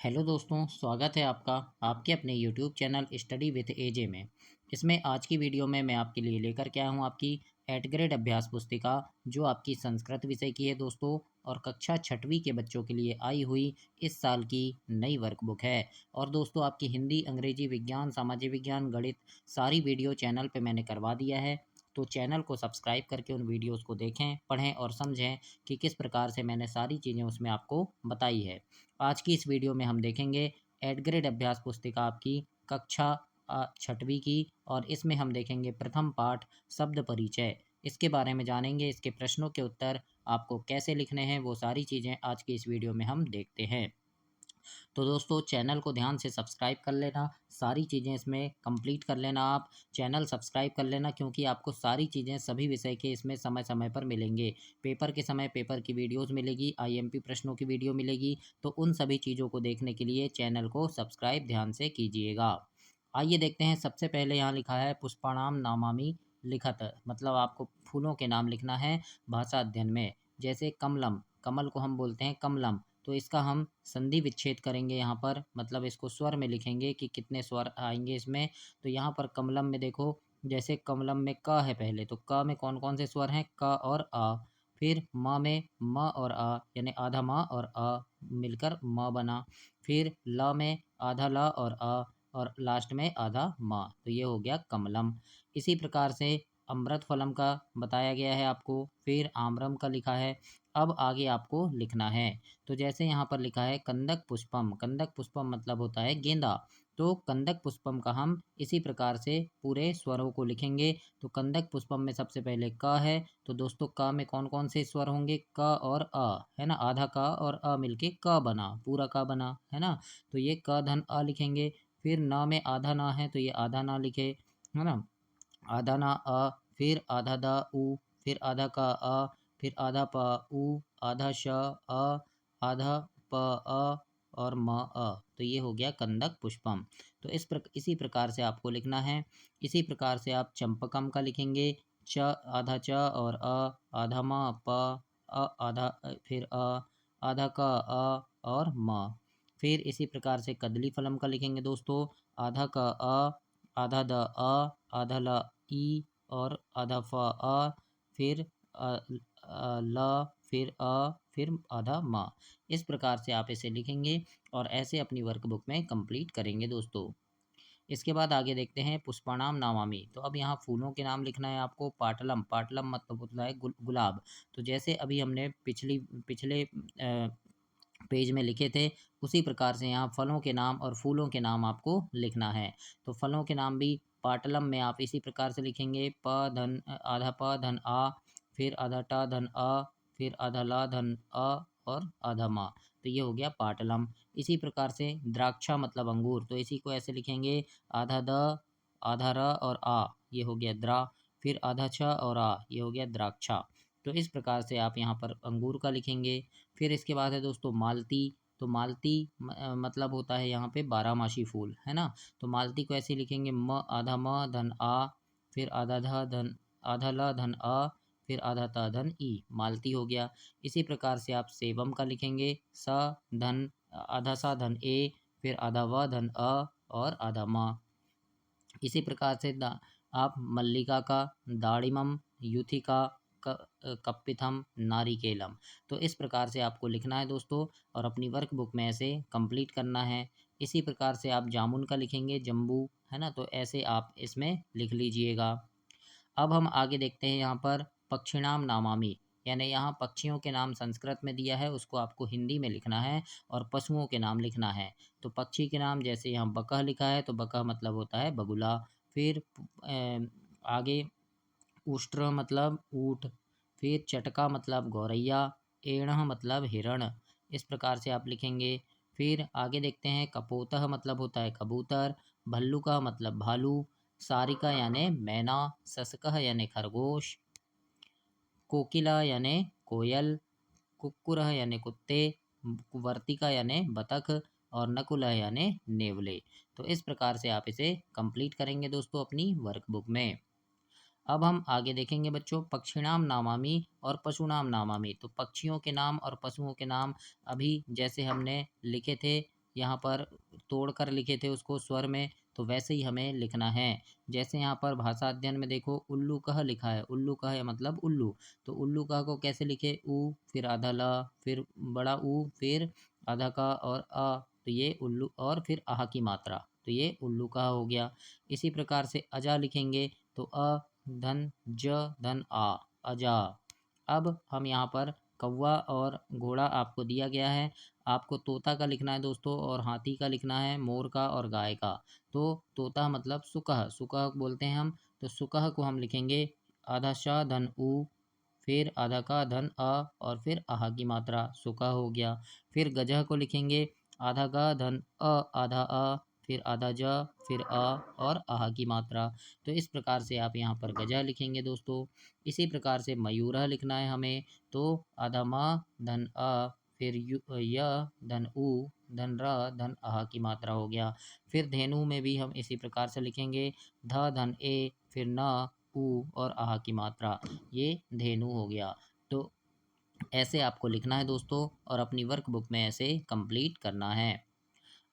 Hello दोस्तों, स्वागत है आपका आपके अपने यूट्यूब चैनल स्टडी विद एजे में। इसमें आज की वीडियो में मैं आपके लिए लेकर के आया हूँ आपकी 8th ग्रेड अभ्यास पुस्तिका, जो आपकी संस्कृत विषय की है दोस्तों, और कक्षा छठवीं के बच्चों के लिए आई हुई इस साल की नई वर्कबुक है। और दोस्तों, आपकी हिंदी, अंग्रेजी, विज्ञान, सामाजिक विज्ञान, गणित सारी वीडियो चैनल पे मैंने करवा दिया है। तो चैनल को सब्सक्राइब करके उन वीडियोज़ को देखें, पढ़ें और समझें कि किस प्रकार से मैंने सारी चीज़ें उसमें आपको बताई है। आज की इस वीडियो में हम देखेंगे 8th ग्रेड अभ्यास पुस्तिका आपकी कक्षा छठवीं की, और इसमें हम देखेंगे प्रथम पाठ शब्द परिचय। इसके बारे में जानेंगे, इसके प्रश्नों के उत्तर आपको कैसे लिखने हैं, वो सारी चीज़ें आज की इस वीडियो में हम देखते हैं। तो दोस्तों, चैनल को ध्यान से सब्सक्राइब कर लेना, सारी चीज़ें इसमें कंप्लीट कर लेना। आप चैनल सब्सक्राइब कर लेना, क्योंकि आपको सारी चीज़ें सभी विषय के इसमें समय समय पर मिलेंगे। पेपर के समय पेपर की वीडियोज़ मिलेगी, आईएमपी प्रश्नों की वीडियो मिलेगी। तो उन सभी चीज़ों को देखने के लिए चैनल को सब्सक्राइब ध्यान से कीजिएगा। आइए देखते हैं। सबसे पहले यहाँ लिखा है पुष्पाणाम नामामि लिखत, मतलब आपको फूलों के नाम लिखना है भाषा अध्ययन में। जैसे कमलम, कमल को हम बोलते हैं कमलम, तो इसका हम संधि विच्छेद करेंगे यहाँ पर, मतलब इसको स्वर में लिखेंगे कि कितने स्वर आएंगे इसमें। तो यहाँ पर कमलम में देखो, जैसे कमलम में क है पहले, तो क में कौन कौन से स्वर हैं? क और आ। फिर म में म और आ, यानी आधा म और आ मिलकर म बना। फिर ल में आधा ल और लास्ट में आधा म, तो ये हो गया कमलम। इसी प्रकार से अमृत फलम का बताया गया है आपको। फिर आम्रम का लिखा है। अब आगे आपको लिखना है। तो जैसे यहाँ पर लिखा है कंदक पुष्पम, कंदक पुष्पम मतलब होता है गेंदा। तो कंदक पुष्पम का हम इसी प्रकार से पूरे स्वरों को लिखेंगे। तो कंदक पुष्पम में सबसे पहले क है, तो दोस्तों क में कौन कौन से स्वर होंगे? क और अ, है ना। आधा क और अ मिलके क बना, पूरा क बना, है ना। तो ये क धन अ लिखेंगे। फिर न में आधा ना है, तो ये आधा ना लिखे, है ना। आधा ना अ, फिर आधा द उ, फिर आधा का अ, फिर आधा प उ, आधा श अ, आधा प अ और म अ। तो ये हो गया कंदक पुष्पम। तो इसी प्रकार से आपको लिखना है। इसी प्रकार से आप चंपकम का लिखेंगे। च, आधा च और अ, आधा म प आधा फिर आधा का और म। फिर इसी प्रकार से कदली फलम का लिखेंगे दोस्तों। आधा का आधा द आधा ल ई और आधा फ फिर ल, फिर फिर आधा मा। इस प्रकार से आप इसे लिखेंगे और ऐसे अपनी वर्कबुक में कंप्लीट करेंगे दोस्तों। इसके बाद आगे देखते हैं पुष्पाणाम नामामि। तो अब यहाँ फूलों के नाम लिखना है आपको। पाटलम, पाटलम मतलब होता है गुलाब। तो जैसे अभी हमने पिछले पेज में लिखे थे, उसी प्रकार से यहाँ फलों के नाम और फूलों के नाम आपको लिखना है। तो फलों के नाम भी पाटलम में आप इसी प्रकार से लिखेंगे। आधा प धन आ, फिर आधा टा धन अ, फिर आधा ला धन अ और आधा मा। तो ये हो गया पाटलम। इसी प्रकार से द्राक्षा मतलब अंगूर, तो इसी को ऐसे लिखेंगे। आधा द, आधा र और आ, ये हो गया द्रा। फिर आधा छ और आ, ये हो गया द्राक्षा। तो इस प्रकार से आप यहाँ पर अंगूर का लिखेंगे। फिर इसके बाद है दोस्तों मालती। तो मालती मतलब होता है यहाँ पे बारहमासी फूल, है ना। तो मालती को ऐसे लिखेंगे। आधा म धन आ, फिर आधा ध धन, आधा ल धन अ, फिर आधा त धन ई, मालती हो गया। इसी प्रकार से आप सेवम का लिखेंगे। स धन, आधा सा धन ए, फिर आधा व धन अ और आधा म। इसी प्रकार से आप मल्लिका का, दाड़िमम, यूथिका, कप्पिथम, नारिकेलम। तो इस प्रकार से आपको लिखना है दोस्तों, और अपनी वर्कबुक में ऐसे कंप्लीट करना है। इसी प्रकार से आप जामुन का लिखेंगे, जम्बू, है ना। तो ऐसे आप इसमें लिख लीजिएगा। अब हम आगे देखते हैं यहाँ पर पक्षिणाम नामामि, यानी यहाँ पक्षियों के नाम संस्कृत में दिया है, उसको आपको हिंदी में लिखना है और पशुओं के नाम लिखना है। तो पक्षी के नाम जैसे यहाँ बकह लिखा है, तो बकह मतलब होता है बगुला। फिर आगे उष्ट्र मतलब ऊँट। फिर चटका मतलब गौरैया। एढ़ मतलब हिरण। इस प्रकार से आप लिखेंगे। फिर आगे देखते हैं कपोतः मतलब होता है कबूतर। भल्लुका मतलब भालू। सारिका यानी मैना। ससकह यानी खरगोश। कोकिला यानी कोयल। कुक्कुरह यानी कुत्ते। वर्तिका यानी बतख। और नकुलह यानी नेवले। तो इस प्रकार से आप इसे कंप्लीट करेंगे दोस्तों अपनी वर्कबुक में। अब हम आगे देखेंगे बच्चों पक्षिणाम नामामि और पशुनाम नामामि। तो पक्षियों के नाम और पशुओं के नाम अभी जैसे हमने लिखे थे, यहाँ पर तोड़कर लिखे थे उसको स्वर में, तो वैसे ही हमें लिखना है। जैसे यहाँ पर भाषा अध्ययन में देखो उल्लू कह लिखा है, उल्लू कह मतलब उल्लू, तो उल्लू कह को कैसे लिखे, ऊ फिर आधा ल, फिर बड़ा ऊ, फिर आधा का और अ, तो ये उल्लू, और फिर आह की मात्रा, तो ये उल्लू कह हो गया। इसी प्रकार से अजा लिखेंगे तो अ धन ज धन आ, अजा। अब हम यहाँ पर कौवा और घोड़ा आपको दिया गया है, आपको तोता का लिखना है दोस्तों, और हाथी का लिखना है, मोर का और गाय का। तो तोता मतलब सुकह, सुकह बोलते हैं हम, तो सुकह को हम लिखेंगे आधा शाह धन ऊ, फिर आधा का धन अ, और फिर आहा की मात्रा, सुकह हो गया। फिर गजह को लिखेंगे आधा का धन अ, आधा अ, फिर आधा ज, फिर अ, और आहा की मात्रा। तो इस प्रकार से आप यहाँ पर गजह लिखेंगे दोस्तों। इसी प्रकार से मयूरह लिखना है हमें, तो आधा म धन अ, फिर य धन उ, धन र, धन आह की मात्रा हो गया। फिर धेनु में भी हम इसी प्रकार से लिखेंगे, ध धन ए, फिर न उ और आह की मात्रा, ये धेनु हो गया। तो ऐसे आपको लिखना है दोस्तों, और अपनी वर्कबुक में ऐसे कंप्लीट करना है।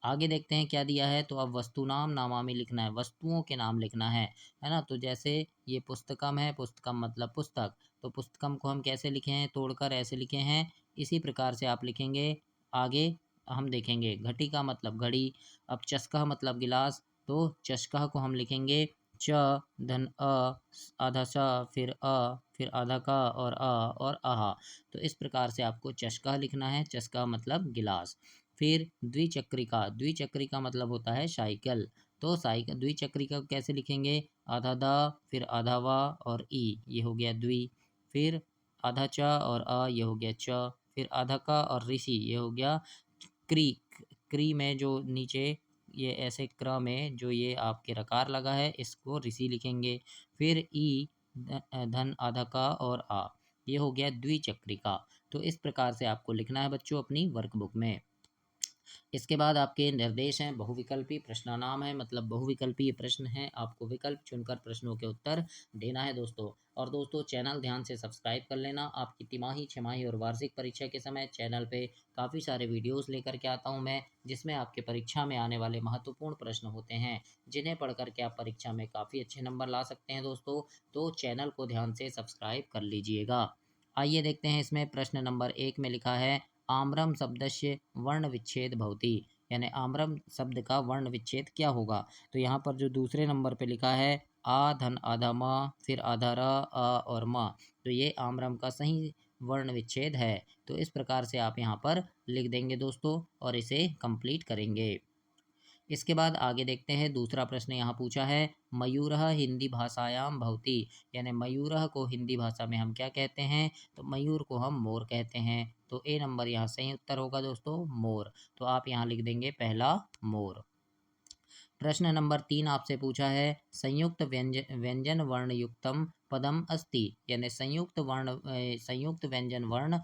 आगे देखते हैं क्या दिया है, तो अब वस्तु नाम नामामी लिखना है, वस्तुओं के नाम लिखना है ना। तो जैसे ये पुस्तकम है, पुस्तकम मतलब पुस्तक, तो पुस्तकम को हम कैसे लिखे हैं, तोड़कर ऐसे लिखे हैं। इसी प्रकार से आप लिखेंगे। आगे हम देखेंगे घटिका मतलब घड़ी। अब चस्का मतलब गिलास, तो चस्का को हम लिखेंगे च धन अ, आधा सा, फिर आधा का और अ और आहा। तो इस प्रकार से आपको चस्का लिखना है, चस्का मतलब गिलास। फिर द्विचक्रिका, द्विचक्रिका मतलब होता है साइकिल, तो साइकिल द्विचक्रिका को कैसे लिखेंगे, आधा दा, फिर आधा वा और ई, ये हो गया द्वि। फिर आधा च और अ, ये हो गया च। फिर आधा का और ऋषि, ये हो गया क्री। क्री में जो नीचे ये ऐसे क्रम में जो ये आपके रकार लगा है, इसको ऋषि लिखेंगे। फिर ई धन आधा का और आ, ये हो गया द्विचक्रिका। तो इस प्रकार से आपको लिखना है बच्चों अपनी वर्कबुक में। इसके बाद आपके निर्देश हैं, बहुविकल्पी प्रश्नानाम है, मतलब बहुविकल्पीय प्रश्न हैं, आपको विकल्प चुनकर प्रश्नों के उत्तर देना है दोस्तों। और दोस्तों चैनल ध्यान से सब्सक्राइब कर लेना, आपकी तिमाही, छमाही और वार्षिक परीक्षा के समय चैनल पे काफ़ी सारे वीडियोस लेकर के आता हूँ मैं, जिसमें आपके परीक्षा में आने वाले महत्वपूर्ण प्रश्न होते हैं, जिन्हें पढ़ करके आप परीक्षा में काफ़ी अच्छे नंबर ला सकते हैं दोस्तों। तो चैनल को ध्यान से सब्सक्राइब कर लीजिएगा। आइए देखते हैं, इसमें प्रश्न नंबर 1 में लिखा है आम्रम शब्दस्य वर्ण विच्छेद भवति, यानी आम्रम शब्द का वर्ण विच्छेद क्या होगा। तो यहाँ पर जो दूसरे नंबर पे लिखा है आ धन आधा म, फिर आधा र, अ और म, तो ये आम्रम का सही वर्ण विच्छेद है। तो इस प्रकार से आप यहाँ पर लिख देंगे दोस्तों, और इसे कंप्लीट करेंगे। इसके बाद आगे देखते हैं, दूसरा प्रश्न यहाँ पूछा है मयूरः हिंदी भाषायाम भवति, यानी मयूरः को हिंदी भाषा में हम क्या कहते हैं, तो मयूर को हम मोर कहते हैं। तो ए नंबर यहाँ सही उत्तर होगा दोस्तों, मोर। तो आप यहाँ लिख देंगे पहला मोर। प्रश्न नंबर 3 आपसे पूछा है संयुक्त व्यंजन वर्ण युक्तम पदम अस्ति, यानी संयुक्त व्यंजन वर्ण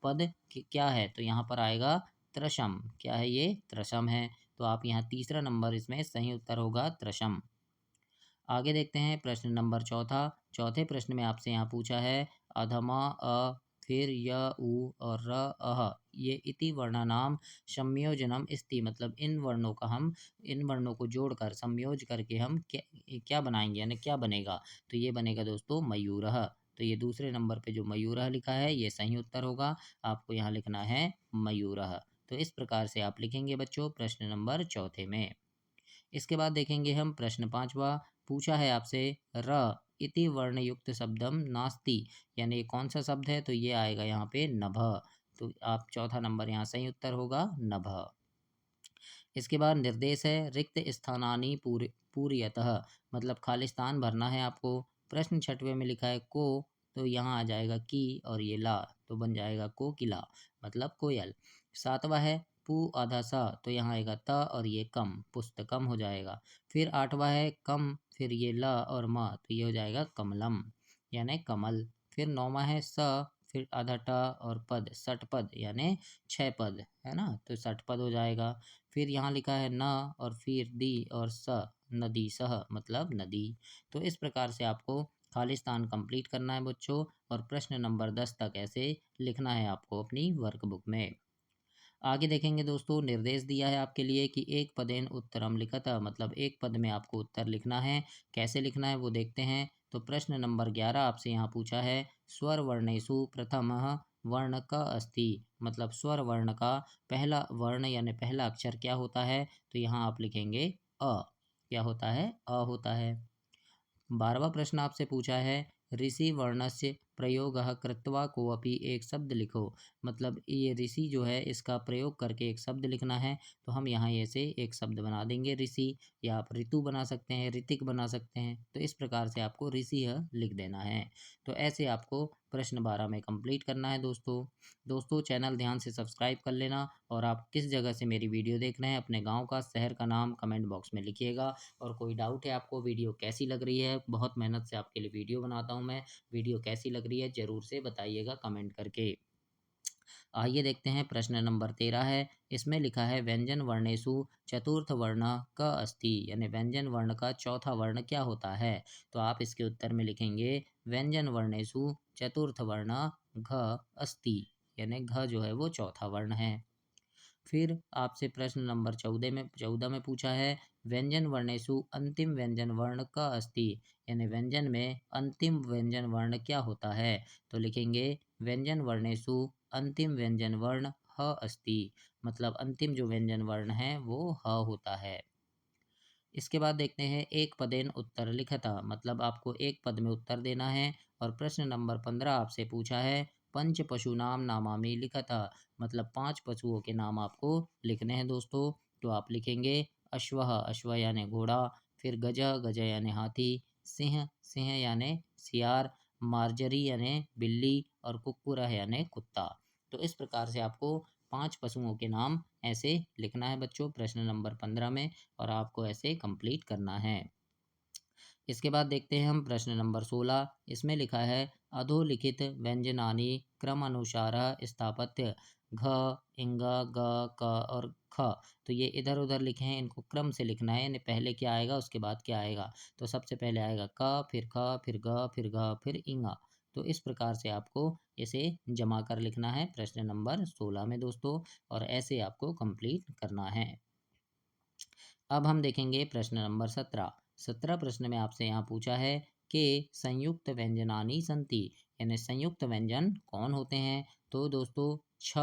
पद क्या है, तो यहाँ पर आएगा त्रशम। क्या है ये, त्रशम है। तो आप यहाँ तीसरा नंबर इसमें सही उत्तर होगा त्रशम। आगे देखते हैं प्रश्न नंबर चौथा। चौथे प्रश्न में आपसे यहाँ पूछा है अधमा अ, फिर य उ और र अह, ये इति वर्णानाम संयोजनम स्ति, मतलब इन वर्णों को जोड़कर संयोज करके हम क्या क्या बनाएंगे, यानी क्या बनेगा, तो ये बनेगा दोस्तों मयूरः। तो ये दूसरे नंबर पे जो मयूरः लिखा है ये सही उत्तर होगा, आपको यहाँ लिखना है मयूरः। तो इस प्रकार से आप लिखेंगे बच्चों प्रश्न नंबर चौथे में। इसके बाद देखेंगे हम प्रश्न पांचवा। पूछा है आपसे र इति वर्णयुक्त शब्दम नास्ति, यानी कौन सा शब्द है, तो ये आएगा यहाँ पे नभ। तो आप चौथा नंबर यहाँ सही उत्तर होगा नभ। इसके बाद निर्देश है रिक्त स्थानानि पूर्यतः, मतलब खाली स्थान भरना है आपको। प्रश्न छठवें में लिखा है को, तो यहाँ आ जाएगा की और ये ला, तो बन जाएगा कोकिला, मतलब कोयल। सातवां है पू आधा सा, तो यहाँ आएगा त और ये कम, पुस्तकम हो जाएगा। फिर आठवां है कम, फिर ये ल और म, तो ये हो जाएगा कमलम, यानी कमल। फिर नौवां है स, फिर आधा ट और पद, षटपद, यानी 6 पद है ना, तो षटपद हो जाएगा। फिर यहाँ लिखा है न और फिर दी और स, नदी सह, मतलब नदी। तो इस प्रकार से आपको खालिस्तान कंप्लीट करना है बच्चों, और प्रश्न नंबर 10 तक ऐसे लिखना है आपको अपनी वर्कबुक में। आगे देखेंगे दोस्तों, निर्देश दिया है आपके लिए कि एक पदेन उत्तरम लिखतः, मतलब एक पद में आपको उत्तर लिखना है। कैसे लिखना है वो देखते हैं। तो प्रश्न नंबर 11 आपसे यहाँ पूछा है, स्वर वर्णेषु प्रथमः वर्ण क अस्ति, मतलब स्वर वर्ण का पहला वर्ण यानी पहला अक्षर क्या होता है। तो यहाँ आप लिखेंगे अ। क्या होता है? अ होता है। 12वां प्रश्न आपसे पूछा है, ऋषि वर्णस्य प्रयोगः कृत्वा कोऽपि एक शब्द लिखो, मतलब ये ऋषि जो है इसका प्रयोग करके एक शब्द लिखना है। तो हम यहाँ ऐसे एक शब्द बना देंगे ऋषि, या आप ऋतु बना सकते हैं, ऋतिक बना सकते हैं। तो इस प्रकार से आपको ऋषि लिख देना है। तो ऐसे आपको प्रश्न 12 में कंप्लीट करना है दोस्तों। दोस्तों चैनल ध्यान से सब्सक्राइब कर लेना, और आप किस जगह से मेरी वीडियो देख रहे हैं, अपने गाँव का, शहर का नाम कमेंट बॉक्स में लिखिएगा। और कोई डाउट है आपको, वीडियो कैसी लग रही है, बहुत मेहनत से आपके लिए वीडियो बनाता हूँ मैं, वीडियो कैसी लग रही है ज़रूर से बताइएगा कमेंट करके। आइए देखते हैं, प्रश्न नंबर 13 है। इसमें लिखा है, व्यंजन वर्णेषु चतुर्थ वर्ण क अस्ति, यानी व्यंजन वर्ण का चौथा वर्ण क्या होता है। तो आप इसके उत्तर में लिखेंगे, व्यंजन वर्णेषु चतुर्थ वर्ण घ अस्ति, यानी घ जो है वो चौथा वर्ण है। फिर आपसे प्रश्न नंबर 14 में पूछा है, व्यंजन वर्णेषु अंतिम व्यंजन वर्ण क अस्ति, यानी व्यंजन में अंतिम व्यंजन वर्ण क्या होता है। तो लिखेंगे, व्यंजन वर्णेषु अंतिम व्यंजन वर्ण ह अस्ति, मतलब अंतिम जो व्यंजन वर्ण है वो ह होता है। इसके बाद देखते हैं, एक पदेन उत्तर लिखता, मतलब आपको एक पद में उत्तर देना है। और प्रश्न नंबर 15 आपसे पूछा है, पंच पशूनाम नामामि लिखता, मतलब 5 पशुओं के नाम आपको लिखने हैं दोस्तों। तो आप लिखेंगे, अश्वः, अश्व यानी घोड़ा, फिर गज, गज यानी हाथी, सिंह, सिंह यानी सियार, मार्जरी यानी बिल्ली, और कुक्कुर यानी कुत्ता। तो इस प्रकार से आपको 5 पशुओं के नाम ऐसे लिखना है बच्चों, प्रश्न नंबर 15 में, और आपको ऐसे कंप्लीट करना है। इसके बाद देखते हैं हम प्रश्न नंबर 16। इसमें लिखा है, अधोलिखित व्यंजनानि क्रमानुसार स्थापत्य घ, इंग, ग, क और ख। तो ये इधर उधर लिखे हैं, इनको क्रम से लिखना है, यानी पहले क्या आएगा उसके बाद क्या आएगा। तो सबसे पहले आएगा क, फिर ख, फिर ग, फिर घ, फिर इंगा। तो इस प्रकार से आपको इसे जमा कर लिखना है प्रश्न नंबर 16 में दोस्तों, और ऐसे आपको कंप्लीट करना है। अब हम देखेंगे प्रश्न नंबर 17। 17 प्रश्न में आपसे यहाँ पूछा है कि संयुक्त व्यंजनानि संति, यानी संयुक्त व्यंजन कौन होते हैं। तो दोस्तों छ,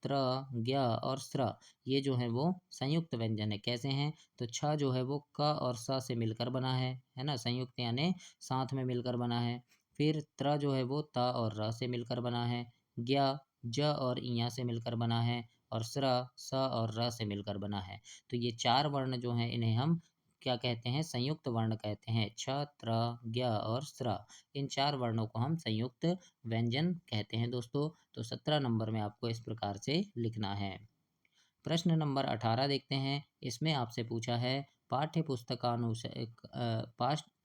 त्र, ज्ञ और स्र, ये जो है वो संयुक्त व्यंजन है। कैसे हैं? तो छ जो है वो क और स से मिलकर बना है ना, संयुक्त यानी साथ में मिलकर बना है। फिर त्र जो है वो त और र से मिलकर बना है। ज्ञ ज और इया से मिलकर बना है। और स्र स और र से मिलकर बना है। तो ये 4 वर्ण जो हैं इन्हें हम क्या कहते हैं? संयुक्त वर्ण कहते हैं। छ, त्र, ज्ञ और स्र, इन 4 वर्णों को हम संयुक्त व्यंजन कहते हैं दोस्तों। तो 17 नंबर में आपको इस प्रकार से लिखना है। प्रश्न नंबर 18 देखते हैं। इसमें आपसे पूछा है,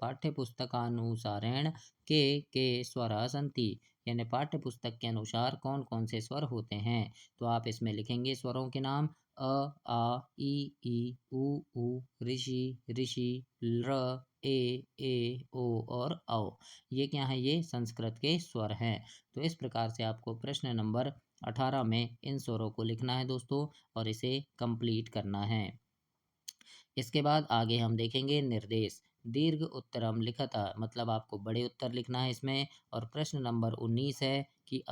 पाठ्यपुस्तकानुसारेण के स्वरा सन्ति, यानी पाठ्य पुस्तक के अनुसार कौन कौन से स्वर होते हैं। तो आप इसमें लिखेंगे स्वरों के नाम, अ, आ, ई, उ, ऋषि, ऋषि, र, ओ और औ। ये क्या है? ये संस्कृत के स्वर हैं। तो इस प्रकार से आपको प्रश्न नंबर 18 में इन स्वरों को लिखना है दोस्तों, और इसे कंप्लीट करना है। इसके बाद आगे हम देखेंगे निर्देश। दीर्घ उत्तरम लिखता, मतलब आपको बड़े उत्तर लिखना है इसमें। और प्रश्न नंबर 19 है कि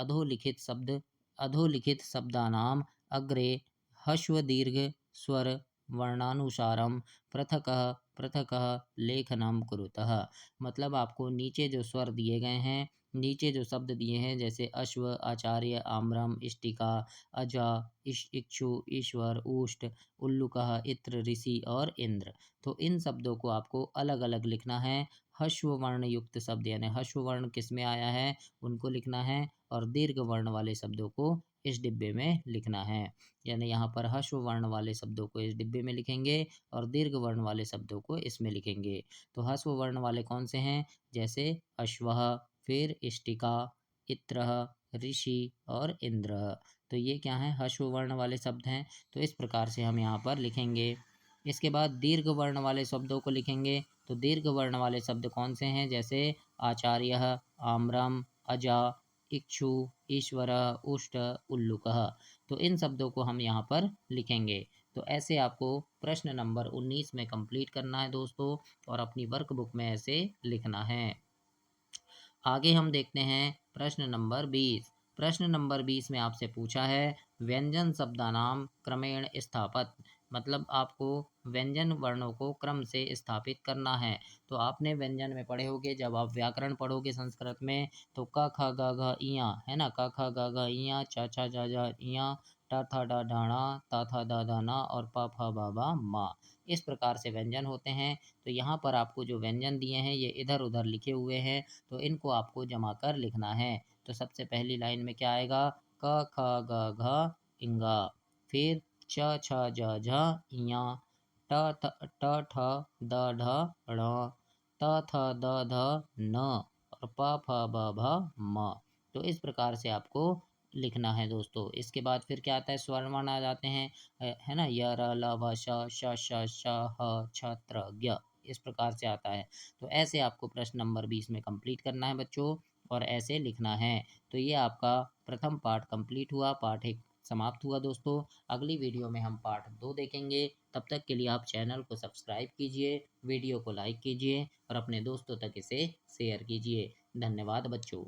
अधोलिखित शब्दानाम अग्रे हश्व दीर्घ स्वर वर्णानुसारम पृथकः पृथकः लेखनम कुरुतः, मतलब आपको नीचे जो स्वर दिए गए हैं, नीचे जो शब्द दिए हैं, जैसे अश्व, आचार्य, आम्रम, इष्टिका, अजा, इक्षु, ईश्वर, ऊष्ट, उल्लुकः, इत्र, ऋषि और इंद्र। तो इन शब्दों को आपको अलग अलग लिखना है। हश्व वर्ण युक्त शब्द, यानी हश्व वर्ण किस में आया है उनको लिखना है, और दीर्घ वर्ण वाले शब्दों को इस डिब्बे में लिखना है। यानी यहाँ पर हश्व वर्ण वाले शब्दों को इस डिब्बे में लिखेंगे, और दीर्घ वर्ण वाले शब्दों को इसमें लिखेंगे। तो हश्व वर्ण वाले कौन से हैं? जैसे अश्वः, फिर इष्टिका, इत्रः, ऋषि और इंद्र। तो ये क्या है? हश्व वर्ण वाले शब्द हैं। तो इस प्रकार से हम यहाँ पर लिखेंगे। इसके बाद दीर्घ वर्ण वाले शब्दों को लिखेंगे। तो दीर्घ वर्ण वाले शब्द कौन से हैं? जैसे आचार्य, आम्रम, अजा, इक्षु, ईश्वर, उष्ट, उल्लुकः। तो इन शब्दों को हम यहाँ पर लिखेंगे। तो ऐसे आपको प्रश्न नंबर 19 में कंप्लीट करना है दोस्तों, और अपनी वर्कबुक में ऐसे लिखना है। आगे हम देखते हैं प्रश्न नंबर 20। प्रश्न नंबर 20 में आपसे पूछा है व्यंजन शब्दानाम क्रमेण स्थापत, मतलब आपको व्यंजन वर्णों को क्रम से स्थापित करना है। तो आपने व्यंजन में पढ़े होंगे, जब आप व्याकरण पढ़ोगे संस्कृत में, तो क ख ग घ इयाँ है ना, क ख ग घ इयाँ, च छ ज झ इयाँ, ट थ ड ढाणा, त थ द ध और प फ ब भ म, इस प्रकार से व्यंजन होते हैं। तो यहाँ पर आपको जो व्यंजन दिए हैं ये इधर उधर लिखे हुए हैं, तो इनको आपको जमा कर लिखना है। तो सबसे पहली लाइन में क्या आएगा, क ख ग घ इंगा, फिर च छ ज झ इयाँ, ट ठ द ढ ण, त थ द ध न और प फ ब भ म। तो इस प्रकार से आपको लिखना है दोस्तों। इसके बाद फिर क्या आता है, स्वरवर्ण आ जाते हैं, है ना, य र ल व श श ह छ त्र ज्ञ, इस प्रकार से आता है। तो ऐसे आपको प्रश्न नंबर 20 में कंप्लीट करना है बच्चों, और ऐसे लिखना है। तो ये आपका प्रथम पार्ट कंप्लीट हुआ, पार्ट 1 समाप्त हुआ दोस्तों। अगली वीडियो में हम पार्ट 2 देखेंगे। तब तक के लिए आप चैनल को सब्सक्राइब कीजिए, वीडियो को लाइक कीजिए और अपने दोस्तों तक इसे शेयर कीजिए। धन्यवाद बच्चों।